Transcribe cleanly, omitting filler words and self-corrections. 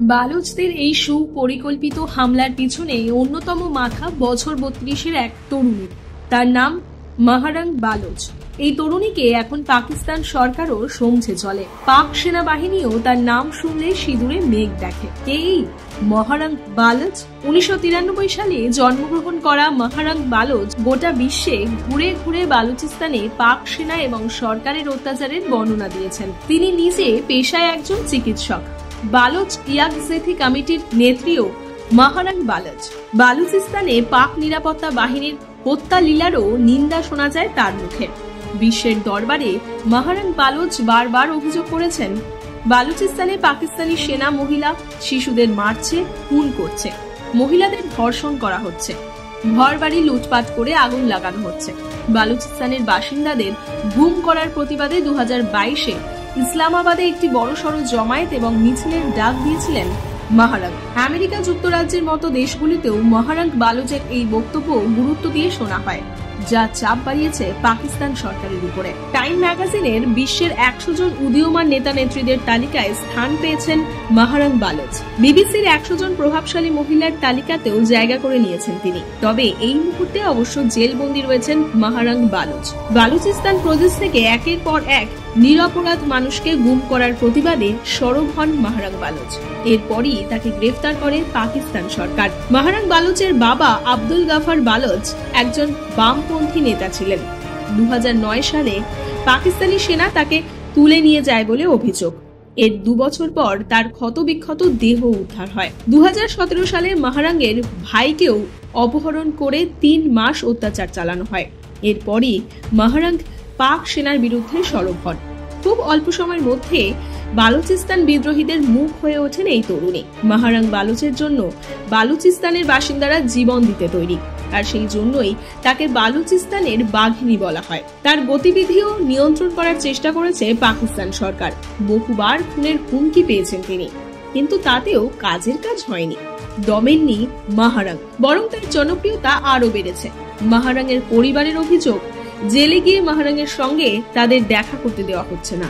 বালুচদের এই সুপরিকল্পিত হামলার পিছনে অন্যতম মাথা বছর 32-এর এক তরুণী। তার নাম মাহারাং বালোচ। এই তরুণীকে এখন পাকিস্তান সরকারও সমঝে চলে। পাক সেনাবাহিনীও তার নাম শুনলে সিঁদুরে মেঘ দেখে। এই মাহারাং বালোচ 1993 সালে জন্মগ্রহণ করা মাহারাং বালোচ গোটা বিশ্বে ঘুরে ঘুরে বালুচিস্তানে পাক সেনা এবং সরকারের অত্যাচারের বর্ণনা দিয়েছেন। তিনি নিজে পেশায় একজন চিকিৎসক। বালোচ ইয়াকজেথি কমিটির নেত্রীও মাহারাং বালোচ। বালুচিস্তানে পাক নিরাপত্তা বাহিনীর হত্যা লীলারও নিন্দা শোনা যায় তার মুখে। বিশ্বের দরবারে মাহারাং বালোচ বারবার অভিযোগ করেছেন, বালুচিস্তানে পাকিস্তানি সেনা মহিলা শিশুদের মারছে, খুন করছে, মহিলাদের ধর্ষণ করা হচ্ছে, ঘরবাড়ি লুটপাট করে আগুন লাগানো হচ্ছে। বালুচিস্তানের বাসিন্দাদের গুম করার প্রতিবাদে 2022-এ ইসলামাবাদে একটি বড়সড় জমায়েত এবং মিছিলের ডাক দিয়েছিলেন মাহারাং। আমেরিকা যুক্তরাজ্যের মতো দেশগুলিতেও মাহারাং বালোচের এই বক্তব্য গুরুত্ব দিয়ে শোনা হয়, যা চাপ বাড়িয়েছে পাকিস্তান সরকারের উপরে। টাইম ম্যাগাজিনের বিশ্বের 100 জন উদীয়মান নেতা নেত্রীদের তালিকায় স্থান পেয়েছেন মাহারাং বালোচ। বিবিসির 100 জন প্রভাবশালী মহিলার তালিকাতেও জায়গা করে নিয়েছেন তিনি। তবে এই মুহূর্তে অবশ্য জেলবন্দী রয়েছেন মাহারাং বালোচ। বালুচিস্তান প্রদেশ থেকে একের পর এক নিরপরাধ মানুষকে গুম করার প্রতিবাদে সরব হন মাহারাং বালোচ। এরপরই তাকে গ্রেফতার করে পাকিস্তান সরকার। মাহারাং বালোচের বাবা আব্দুল গাফার বালোচ একজন বামপন্থী নেতা ছিলেন। 2009 সালে পাকিস্তানি সেনা তাকে তুলে নিয়ে যায় বলে অভিযোগ। এর 2 বছর পর তার ক্ষতবিক্ষত দেহ উদ্ধার হয়। 2017 সালে মাহারাংয়ের ভাইকেও অপহরণ করে 3 মাস অত্যাচার চালানো হয়। এরপরই মাহারাং পাক সেনার বিরুদ্ধে সরব হন। খুব অল্প সময়ের মধ্যে বালুচিস্তান বিদ্রোহীদের মুখ হয়ে ওঠেন এই তরুণী। মাহারাং বালোচের জন্য বালুচিস্তানের বাসিন্দারা জীবন দিতে তৈরি, আর সেই জন্যই তাকে বালুচিস্তানের বাঘিনী বলা হয়। তার গতিবিধিও নিয়ন্ত্রণ করার চেষ্টা করেছে পাকিস্তান সরকার। বহুবার খুনের হুমকি পেয়েছেন তিনি, কিন্তু তাতেও কাজের কাজ হয়নি। দমেননি মাহারাং, বরং তার জনপ্রিয়তা আরো বেড়েছে। মাহারাং এর পরিবারের অভিযোগ, জেলে গিয়ে মাহারাং এর সঙ্গে তাদের দেখা করতে দেওয়া হচ্ছে না।